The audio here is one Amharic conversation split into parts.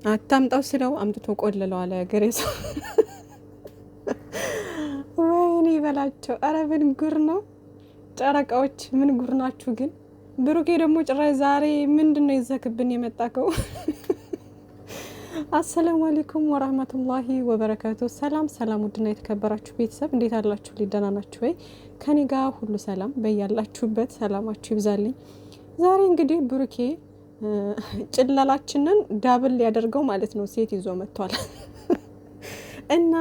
አታምጣው ስለው አምጥቶ ቆልለው አለ ገሬሱ። ወይኔ በላቸው። አረ ምን ጉር ነው ጨረቃዎች፣ ምን ጉር ናችሁ ግን። ብሩኬ ደግሞ ጭራሽ ዛሬ ምንድን ነው ይዘክብን የመጣከው? አሰላሙ አለይኩም ወራህመቱላሂ ወበረካቱ። ሰላም ሰላም፣ ውድና የተከበራችሁ ቤተሰብ እንዴት አላችሁ? ሊደና ናችሁ ወይ? ከኔ ጋር ሁሉ ሰላም፣ በያላችሁበት ሰላማችሁ ይብዛልኝ። ዛሬ እንግዲህ ብሩኬ ጭለላችንን ዳብል ሊያደርገው ማለት ነው ሴት ይዞ መጥቷል። እና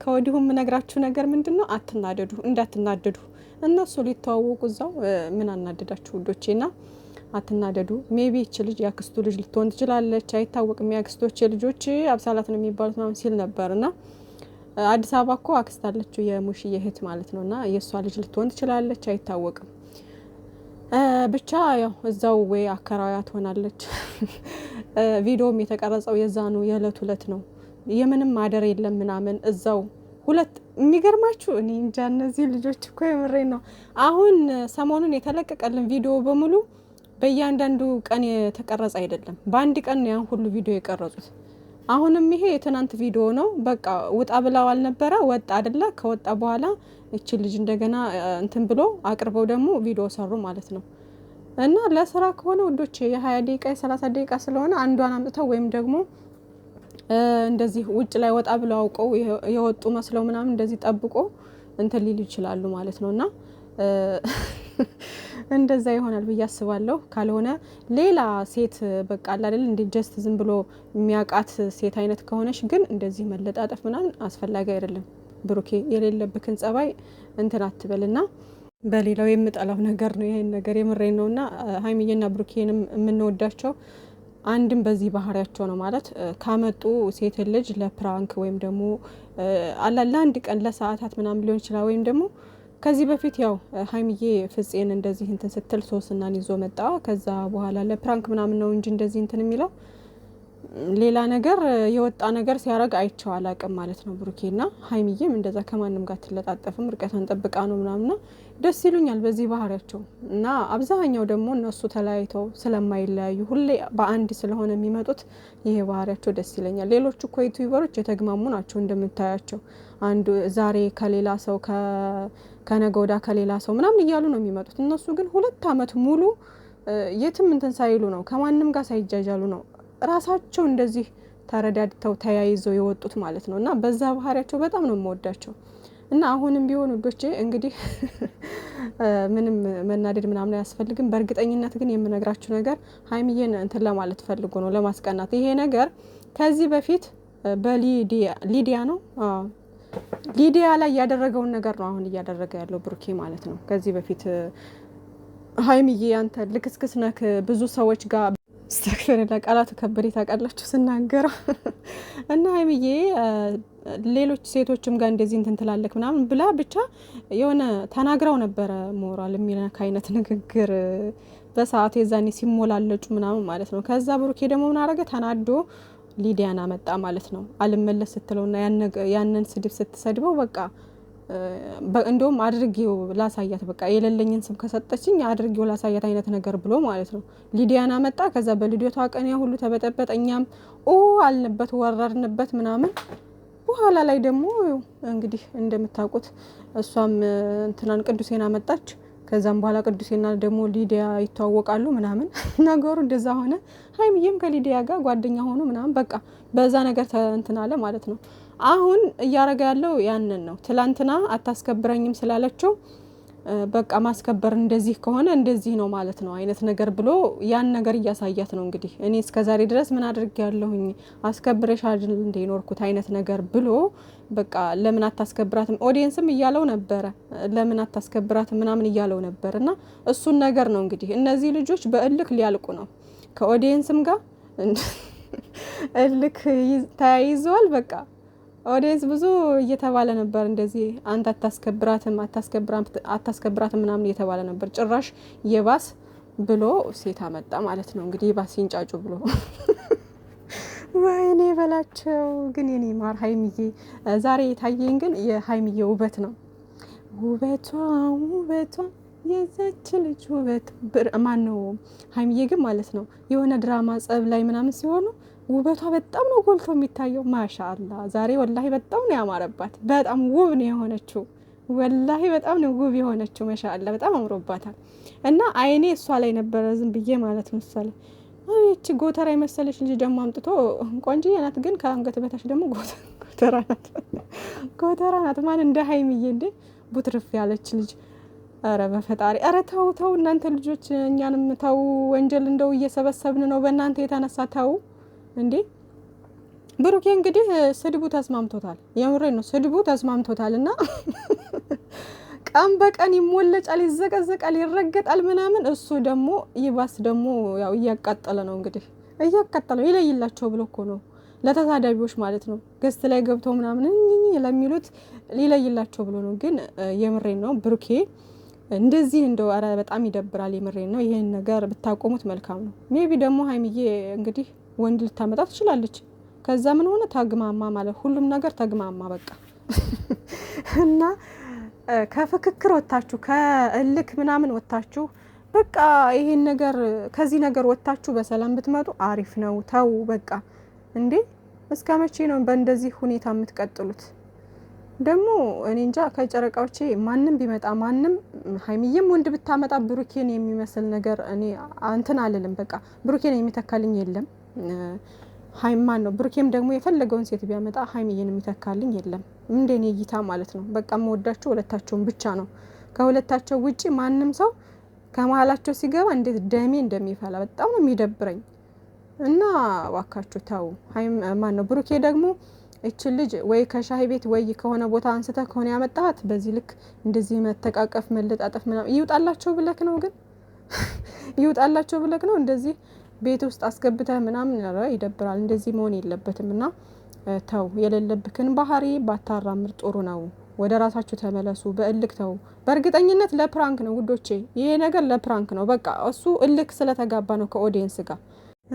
ከወዲሁ የምነግራችሁ ነገር ምንድን ነው፣ አትናደዱ፣ እንዳትናደዱ። እነሱ ሊተዋወቁ እዛው ምን አናደዳችሁ ውዶቼና አትናደዱ። ሜቢ እች ልጅ ያክስቱ ልጅ ልትሆን ትችላለች፣ አይታወቅም። ያክስቶች ልጆች አብሳላት ነው የሚባሉት ምናምን ሲል ነበርና አዲስ አበባ እኮ አክስት አለችው የሙሽዬ እህት ማለት ነውና የእሷ ልጅ ልትሆን ትችላለች፣ አይታወቅም። ብቻ ያው እዛው ወይ አከራያ ትሆናለች። ቪዲዮም የተቀረጸው የዛኑ የእለት ሁለት ነው፣ የምንም ማደር የለም ምናምን እዛው ሁለት። የሚገርማችሁ እኔ እንጃ እነዚህ ልጆች እኮ የምሬ ነው። አሁን ሰሞኑን የተለቀቀልን ቪዲዮ በሙሉ በእያንዳንዱ ቀን የተቀረጸ አይደለም፣ በአንድ ቀን ያን ሁሉ ቪዲዮ የቀረጹት። አሁንም ይሄ የትናንት ቪዲዮ ነው። በቃ ውጣ ብለው አልነበረ፣ ወጣ አይደለ? ከወጣ በኋላ እቺ ልጅ እንደገና እንትን ብሎ አቅርበው ደግሞ ቪዲዮ ሰሩ ማለት ነው። እና ለስራ ከሆነ ውዶች የ20 ደቂቃ የ30 ደቂቃ ስለሆነ አንዷን አምጥተው ወይም ደግሞ እንደዚህ ውጭ ላይ ወጣ ብለው አውቀው የወጡ መስለው ምናምን እንደዚህ ጠብቆ እንትን ሊሉ ይችላሉ ማለት ነውና እንደዛ ይሆናል ብዬ አስባለሁ። ካልሆነ ሌላ ሴት በቃ አይደል እንደ ጀስት ዝም ብሎ የሚያቃት ሴት አይነት ከሆነች ግን እንደዚህ መለጣጠፍ ምናምን አስፈላጊ አይደለም። ብሩኬ የሌለብክን ጸባይ እንትን አትበልና በሌላው የምጠላው ነገር ነው ይሄን ነገር የምሬን ነውና ሀይሚዬና ብሩኬንም የምንወዳቸው አንድም በዚህ ባህሪያቸው ነው ማለት ካመጡ ሴት ልጅ ለፕራንክ ወይም ደግሞ ለአንድ ቀን ለሰዓታት ምናምን ሊሆን ይችላል ወይም ደግሞ ከዚህ በፊት ያው ሀይሚዬ ፍፄን እንደዚህ እንትን ስትል ሶስናን ይዞ መጣ። ከዛ በኋላ ለፕራንክ ምናምን ነው እንጂ እንደዚህ እንትን የሚለው ሌላ ነገር የወጣ ነገር ሲያረግ አይቼው አላቅም ማለት ነው። ብሩኬና ሀይሚዬም እንደዛ ከማንም ጋር ትለጣጠፍም፣ ርቀቷን ጠብቃ ነው ምናምንና ደስ ይሉኛል በዚህ ባህሪያቸው። እና አብዛኛው ደግሞ እነሱ ተለያይተው ስለማይለያዩ ሁሌ በአንድ ስለሆነ የሚመጡት ይሄ ባህሪያቸው ደስ ይለኛል። ሌሎቹ እኮ ዩቲዩበሮች የተግማሙ ናቸው እንደምታያቸው። አንዱ ዛሬ ከሌላ ሰው ከነገ ወዲያ ከሌላ ሰው ምናምን እያሉ ነው የሚመጡት። እነሱ ግን 2 አመት ሙሉ የትም እንትን ሳይሉ ነው፣ ከማንም ጋር ሳይጃጃሉ ነው ራሳቸው እንደዚህ ተረዳድተው ተያይዘው የወጡት ማለት ነው። እና በዛ ባህሪያቸው በጣም ነው የምወዳቸው። እና አሁንም ቢሆን ውዶቼ እንግዲህ ምንም መናደድ ምናምን አያስፈልግም። በእርግጠኝነት ግን የምነግራችሁ ነገር ሀይሚዬን እንትን ለማለት ፈልጎ ነው፣ ለማስቀናት። ይሄ ነገር ከዚህ በፊት በሊዲያ ነው ሊዲያ ላይ ያደረገውን ነገር ነው አሁን እያደረገ ያለው ብሩኬ ማለት ነው። ከዚህ በፊት ሀይሚዬ አንተ ልክስክስ ነክ ብዙ ሰዎች ጋር ስተክፈረ ለቃላቱ ከበደ ታውቃላችሁ ስናገረው እና ሀይሚዬ ሌሎች ሴቶችም ጋር እንደዚህ እንትን ትላለክ ምናምን ብላ ብቻ የሆነ ተናግራው ነበረ። ሞራል የሚነካ አይነት ንግግር በሰዓቱ የዛኔ ሲሞላለጩ ምናምን ማለት ነው። ከዛ ብሩኬ ደግሞ ምን አረገ? ተናዶ ሊዲያን አመጣ ማለት ነው። አልመለስ ስትለውና ያንን ስድብ ስትሰድበው በቃ እንደውም አድርጌው ላሳያት በቃ የሌለኝን ስም ከሰጠችኝ አድርጌው ላሳያት አይነት ነገር ብሎ ማለት ነው። ሊዲያን አመጣ። ከዛ በልጆቷ ቀን ያ ሁሉ ተበጠበጠ። እኛም አልንበት ወረርንበት ምናምን። በኋላ ላይ ደግሞ እንግዲህ እንደምታውቁት እሷም እንትናን ቅዱሴን አመጣች። ከዛም በኋላ ቅዱሴና ደግሞ ሊዲያ ይተዋወቃሉ ምናምን ነገሩ እንደዛ ሆነ። ሀይሚዬም ከሊዲያ ጋር ጓደኛ ሆኑ ምናምን በቃ በዛ ነገር ተንትናለ ማለት ነው። አሁን እያረጋ ያለው ያንን ነው። ትላንትና አታስከብረኝም ስላለችው በቃ ማስከበር እንደዚህ ከሆነ እንደዚህ ነው ማለት ነው አይነት ነገር ብሎ ያን ነገር እያሳያት ነው። እንግዲህ እኔ እስከዛሬ ድረስ ምን አድርጌ ያለሁኝ አስከብረሽ አይደል እንደ ኖርኩት አይነት ነገር ብሎ በቃ ለምን አታስከብራትም ኦዲየንስም እያለው ነበረ። ለምን አታስከብራትም ምናምን እያለው ነበር። እና እሱን ነገር ነው እንግዲህ እነዚህ ልጆች በእልክ ሊያልቁ ነው ከኦዲየንስም ጋር እልክ ተያይዘዋል። በቃ ኦዲየንስ ብዙ እየተባለ ነበር እንደዚህ አንተ አታስከብራትም ምናምን እየተባለ ነበር። ጭራሽ የባስ ብሎ ሴት አመጣ ማለት ነው። እንግዲህ የባስ ሲንጫጩ ብሎ ወይኔ በላቸው። ግን የኔ ማር ሀይሚዬ ዛሬ የታየኝ ግን የሀይሚዬ ውበት ነው። ውበቷ የዛች ልጅ ውበት ማን ነው? ሀይሚዬ ግን ማለት ነው የሆነ ድራማ ጸብ ላይ ምናምን ሲሆኑ ውበቷ በጣም ነው ጎልቶ የሚታየው። ማሻአላ ዛሬ ወላሂ በጣም ነው ያማረባት። በጣም ውብ ነው የሆነችው። ወላሂ በጣም ነው ውብ የሆነችው። ማሻአላ በጣም አምሮባታል። እና አይኔ እሷ ላይ ነበረ ዝም ብዬ ማለት ነው። እሷ ላይ እቺ ጎተራ የመሰለች ልጅ ደግሞ አምጥቶ ቆንጆዬ ናት፣ ግን ከአንገት በታች ደግሞ ጎተራ ናት። ጎተራ ናት። ማን እንደ ሀይሚዬ እንዴ ቡትርፍ ያለች ልጅ። አረ በፈጣሪ አረ ተው ተው እናንተ ልጆች፣ እኛንም ተው። ወንጀል እንደው እየሰበሰብን ነው በእናንተ የተነሳ ተው እንዴ። ብሩኬ እንግዲህ ስድቡ ተስማምቶታል። የምሬን ነው ስድቡ ተስማምቶታል። እና ቀን በቀን ይሞለጫል፣ ይዘቀዘቃል፣ ይረገጣል ምናምን። እሱ ደግሞ ይባስ ደግሞ ያው እያቃጠለ ነው እንግዲህ እያቃጠለው። ይለይላቸው ብሎ እኮ ነው ለተሳዳቢዎች ማለት ነው። ገስት ላይ ገብተው ምናምን ለሚሉት ሊለይላቸው ብሎ ነው። ግን የምሬን ነው ብሩኬ እንደዚህ እንደው አረ በጣም ይደብራል። የምሬን ነው። ይሄን ነገር ብታቆሙት መልካም ነው። ሜቢ ደግሞ ሀይሚዬ እንግዲህ ወንድ ልታመጣ ትችላለች። ከዛ ምን ሆነ ተግማማ ማለት ሁሉም ነገር ተግማማ በቃ። እና ከፍክክር ወጣችሁ ከእልክ ምናምን ወጣችሁ በቃ ይሄን ነገር ከዚህ ነገር ወጣችሁ በሰላም ብትመጡ አሪፍ ነው። ተው በቃ እንዴ እስከ መቼ ነው በእንደዚህ ሁኔታ የምትቀጥሉት? ደግሞ እኔ እንጃ ከጨረቃዎቼ ማንም ቢመጣ ማንም ሀይሚዬም ወንድ ብታመጣ ብሩኬን የሚመስል ነገር እኔ አንተን አልልም። በቃ ብሩኬን የሚተካልኝ የለም። ሃይማን ነው። ብሩኬም ደግሞ የፈለገውን ሴት ቢያመጣ ሀይሚዬን የሚተካልኝ የለም። እንደኔ እይታ ማለት ነው። በቃ የምወዳቸው ሁለታቸውን ብቻ ነው። ከሁለታቸው ውጪ ማንም ሰው ከመሀላቸው ሲገባ እንዴት ደሜ እንደሚፈላ በጣም ነው የሚደብረኝ። እና ዋካችሁ ተው። ማን ነው ብሩኬ ደግሞ እቺ ልጅ ወይ ከሻይ ቤት ወይ ከሆነ ቦታ አንስተ ከሆነ ያመጣት በዚህ ልክ እንደዚህ መተቃቀፍ መለጣጠፍ ምናምን ይውጣላቸው ብለክ ነው። ግን ይውጣላቸው ብለክ ነው እንደዚህ ቤት ውስጥ አስገብተህ ምናምን ይደብራል። እንደዚህ መሆን የለበትም። እና ተው የሌለብክን ባህሪ ባታራምር ጥሩ ነው። ወደ ራሳችሁ ተመለሱ። በእልክ ተው። በእርግጠኝነት ለፕራንክ ነው ውዶቼ፣ ይሄ ነገር ለፕራንክ ነው። በቃ እሱ እልክ ስለተጋባ ነው ከኦዲየንስ ጋር።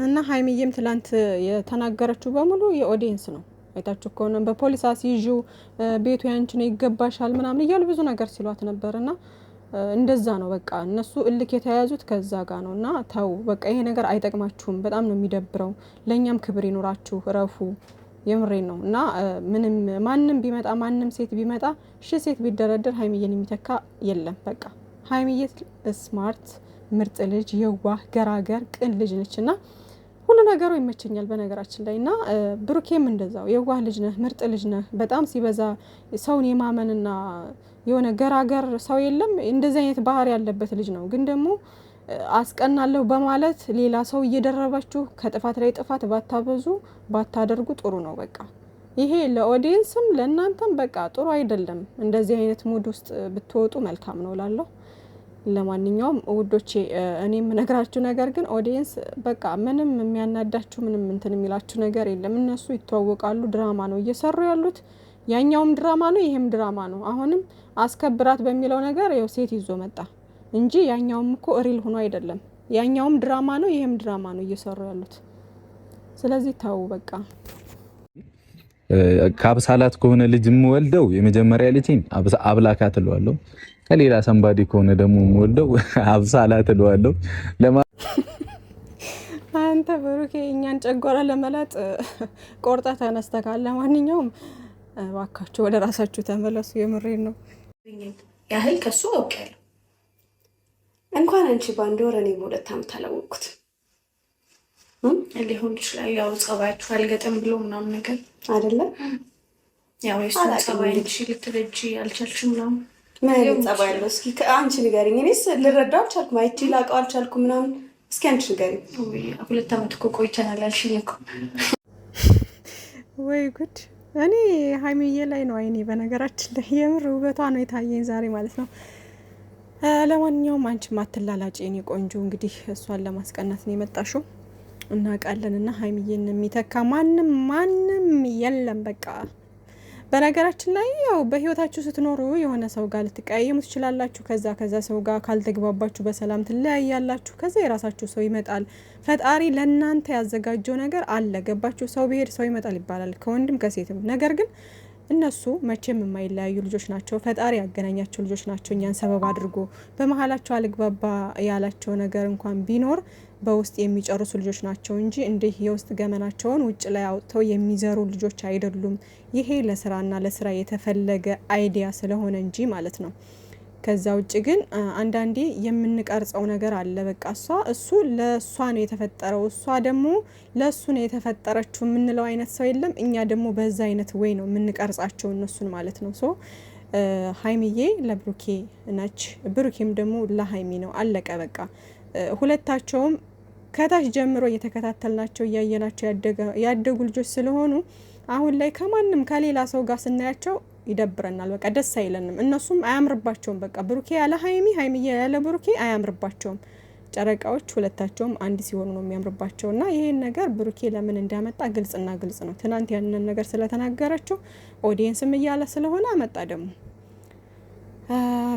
እና ሀይሚዬም ትላንት የተናገረችው በሙሉ የኦዲየንስ ነው። አይታችሁ ከሆነ በፖሊስ አስይዡ ቤቱ ያንቺ ነው ይገባሻል ምናምን እያሉ ብዙ ነገር ሲሏት ነበርና እንደዛ ነው በቃ እነሱ እልክ የተያያዙት ከዛ ጋር ነው። እና ተው በቃ ይሄ ነገር አይጠቅማችሁም። በጣም ነው የሚደብረው። ለኛም ክብር ይኖራችሁ ረፉ። የምሬን ነው። እና ምንም ማንም ቢመጣ ማንም ሴት ቢመጣ ሴት ቢደረደር ሀይሚዬን የሚተካ የለም። በቃ ሀይሚዬ ስማርት ምርጥ ልጅ፣ የዋህ ገራገር ቅን ልጅ ነችና ሁሉ ነገሩ ይመቸኛል በነገራችን ላይ። እና ብሩኬም እንደዛው የዋህ ልጅ ነህ፣ ምርጥ ልጅ ነህ። በጣም ሲበዛ ሰውን የማመንና የሆነ ገራገር ሰው የለም እንደዚህ አይነት ባህሪ ያለበት ልጅ ነው። ግን ደግሞ አስቀናለሁ በማለት ሌላ ሰው እየደረባችሁ ከጥፋት ላይ ጥፋት ባታበዙ ባታደርጉ ጥሩ ነው። በቃ ይሄ ለኦዲየንስም ለእናንተም በቃ ጥሩ አይደለም። እንደዚህ አይነት ሙድ ውስጥ ብትወጡ መልካም ነው ላለሁ። ለማንኛውም ውዶቼ እኔ የምነግራችሁ ነገር ግን ኦዲየንስ በቃ ምንም የሚያናዳችሁ ምንም እንትን የሚላችሁ ነገር የለም። እነሱ ይተዋወቃሉ። ድራማ ነው እየሰሩ ያሉት። ያኛውም ድራማ ነው፣ ይሄም ድራማ ነው። አሁንም አስከብራት በሚለው ነገር ያው ሴት ይዞ መጣ እንጂ ያኛውም እኮ ሪል ሆኖ አይደለም። ያኛውም ድራማ ነው፣ ይሄም ድራማ ነው እየሰሩ ያሉት። ስለዚህ ታው በቃ ካብሳላት ከሆነ ልጅ የምወልደው የመጀመሪያ ልጅን አብላካት እለዋለሁ። ከሌላ ሰንባዲ ከሆነ ደግሞ የምወልደው አብሳላት እለዋለሁ። አንተ ብሩኬ እኛን ጨጓራ ለመላጥ ቆርጣ ተነስተካል። ለማንኛውም እባካችሁ ወደ ራሳችሁ ተመለሱ። የምሬን ነው። ያህል ከሱ አውቃለሁ። እንኳን አንቺ በአንድ ወር እኔ በሁለት ዓመት አላወቅኩት ሊሆን ይችላል። ያው ጸባያችሁ አልገጠም ብሎ ምናምን ነገር አይደለም። ያው የእሱን ጸባይ አንቺ ልትረጂ አልቻልሽም ምናምን። ምን አይነት ጸባይ ያለው እስኪ አንቺ ንገሪኝ። እኔስ ልረዳው አልቻልኩም፣ አይቼ ላውቀው አልቻልኩም ምናምን። እስኪ አንቺ ንገሪኝ። ሁለት ዓመት እኮ ቆይተናል አልሽኝ እኮ። ወይ ጉድ! እኔ ሀይሚዬ ላይ ነው አይኔ። በነገራችን ላይ የምር ውበቷ ነው የታየኝ ዛሬ ማለት ነው። ለማንኛውም አንቺ ማትላላጭ የኔ ቆንጆ፣ እንግዲህ እሷን ለማስቀናት ነው የመጣሽው እናውቃለንና ሀይሚዬን የሚተካ ማንም የለም። በቃ በነገራችን ላይ ያው በህይወታችሁ ስትኖሩ የሆነ ሰው ጋር ልትቀያየሙ ትችላላችሁ። ከዛ ሰው ጋር ካልተግባባችሁ በሰላም ትለያያላችሁ። ከዛ የራሳችሁ ሰው ይመጣል። ፈጣሪ ለእናንተ ያዘጋጀው ነገር አለ። ገባችሁ? ሰው ብሄድ ሰው ይመጣል ይባላል፣ ከወንድም ከሴትም። ነገር ግን እነሱ መቼም የማይለያዩ ልጆች ናቸው። ፈጣሪ ያገናኛቸው ልጆች ናቸው። እኛን ሰበብ አድርጎ በመሀላቸው አልግባባ ያላቸው ነገር እንኳን ቢኖር በውስጥ የሚጨርሱ ልጆች ናቸው እንጂ እንዲህ የውስጥ ገመናቸውን ውጭ ላይ አውጥተው የሚዘሩ ልጆች አይደሉም። ይሄ ለስራና ለስራ የተፈለገ አይዲያ ስለሆነ እንጂ ማለት ነው። ከዛ ውጭ ግን አንዳንዴ የምንቀርጸው ነገር አለ። በቃ እሱ ለእሷ ነው የተፈጠረው፣ እሷ ደግሞ ለእሱ ነው የተፈጠረችው የምንለው አይነት ሰው የለም። እኛ ደግሞ በዛ አይነት ወይ ነው የምንቀርጻቸው እነሱን ማለት ነው። ሶ ሀይሚዬ ለብሩኬ ነች፣ ብሩኬም ደግሞ ለሀይሚ ነው። አለቀ በቃ። ሁለታቸውም ከታች ጀምሮ እየተከታተልናቸው እያየናቸው ያደጉ ልጆች ስለሆኑ አሁን ላይ ከማንም ከሌላ ሰው ጋር ስናያቸው ይደብረናል። በቃ ደስ አይለንም። እነሱም አያምርባቸውም። በቃ ብሩኬ ያለ ሀይሚ፣ ሀይሚዬ ያለ ብሩኬ አያምርባቸውም። ጨረቃዎች ሁለታቸውም አንድ ሲሆኑ ነው የሚያምርባቸው። እና ይሄን ነገር ብሩኬ ለምን እንዳመጣ ግልጽና ግልጽ ነው። ትናንት ያንን ነገር ስለተናገረችው ኦዲየንስም እያለ ስለሆነ አመጣ። ደግሞ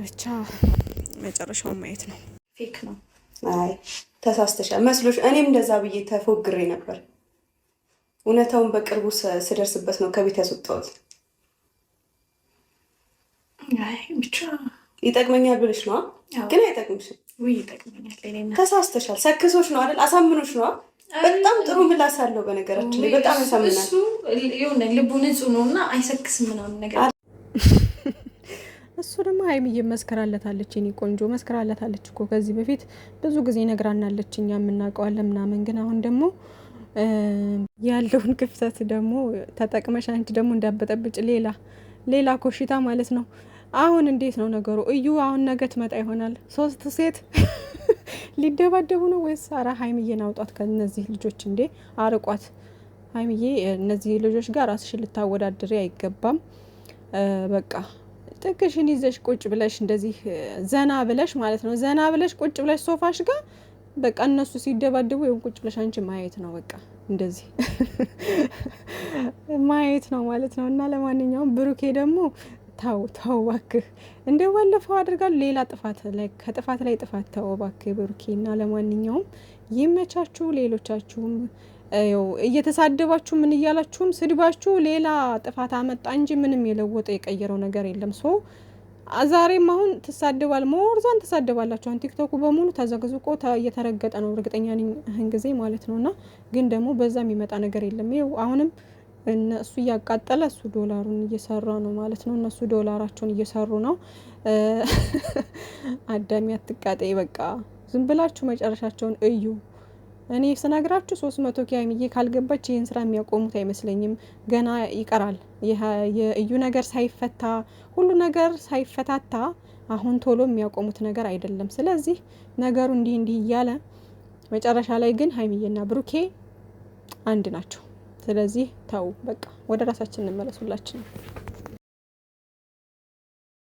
ብቻ መጨረሻውን ማየት ነው። ፌክ ነው። አይ ተሳስተሻል መስሎሽ። እኔም እንደዛ ብዬ ተፎግሬ ነበር። እውነታውን በቅርቡ ስደርስበት ነው ከቤት ያስወጣሁት። አይ ብቻ ይጠቅመኛል ብለሽ ነው፣ ግን አይጠቅምሽም። ወይ ይጠቅመኛል። ተሳስተሻል። ሰክሶሽ ነው አይደል? አሳምኖሽ ነው። በጣም ጥሩ ምላስ አለው በነገራችን ላይ በጣም ያሳምናል። እሱ የሆነ ልቡ ንጹህ ነው እና አይሰክስም ምናምን ነገር። እሱ ደግሞ ሀይሚዬ መስከራለታለች። የኔ ቆንጆ መስከራለታለች እኮ ከዚህ በፊት ብዙ ጊዜ ነግራናለች። እኛ የምናውቀዋለን ምናምን። ግን አሁን ደግሞ ያለውን ክፍተት ደግሞ ተጠቅመሽ አንቺ ደግሞ እንዳበጠብጭ ሌላ ኮሽታ ማለት ነው። አሁን እንዴት ነው ነገሩ? እዩ አሁን ነገ ትመጣ ይሆናል። 3 ሴት ሊደባደቡ ነው ወይስ? ኧረ ሀይሚዬን አውጧት ከነዚህ ልጆች እንዴ! አርቋት ሀይሚዬ። እነዚህ ልጆች ጋር ራስሽን ልታወዳድሪ አይገባም። በቃ ጥቅሽን ይዘሽ ቁጭ ብለሽ እንደዚህ ዘና ብለሽ ማለት ነው። ዘና ብለሽ ቁጭ ብለሽ ሶፋሽ ጋር በቃ እነሱ ሲደባደቡ ይሁን ቁጭ ብለሽ አንቺ ማየት ነው። በቃ እንደዚህ ማየት ነው ማለት ነው። እና ለማንኛውም ብሩኬ ደግሞ ተው እባክህ፣ እንደ ባለፈው አድርጋለሁ ሌላ ጥፋት ላይ ከጥፋት ላይ ጥፋት። ተው እባክህ ብሩኬ። እና ለማንኛውም ይመቻችሁ። ሌሎቻችሁም እየተሳደባችሁ ምን እያላችሁም ስድባችሁ ሌላ ጥፋት አመጣ እንጂ ምንም የለወጠ የቀየረው ነገር የለም። ሶ ዛሬም አሁን ትሳደባል፣ ሞርዛን ትሳደባላችሁ። አሁን ቲክቶኩ በሙሉ ተዘግዝቆ እየተረገጠ ነው፣ እርግጠኛ ነኝ ይህን ጊዜ ማለት ነው። እና ግን ደግሞ በዛ የሚመጣ ነገር የለም። ይኸው አሁንም እነሱ እያቃጠለ እሱ ዶላሩን እየሰራ ነው ማለት ነው። እነሱ ዶላራቸውን እየሰሩ ነው። አዳሚ አትቃጠይ፣ በቃ ዝም ብላችሁ መጨረሻቸውን እዩ። እኔ ስነግራችሁ 300 ኪ ሀይሚዬ ካልገባች ይህን ስራ የሚያቆሙት አይመስለኝም። ገና ይቀራል። የእዩ ነገር ሳይፈታ ሁሉ ነገር ሳይፈታታ አሁን ቶሎ የሚያቆሙት ነገር አይደለም። ስለዚህ ነገሩ እንዲህ እያለ መጨረሻ ላይ ግን ሀይሚዬና ብሩኬ አንድ ናቸው። ስለዚህ ተው በቃ ወደ ራሳችን እንመለሱላችን።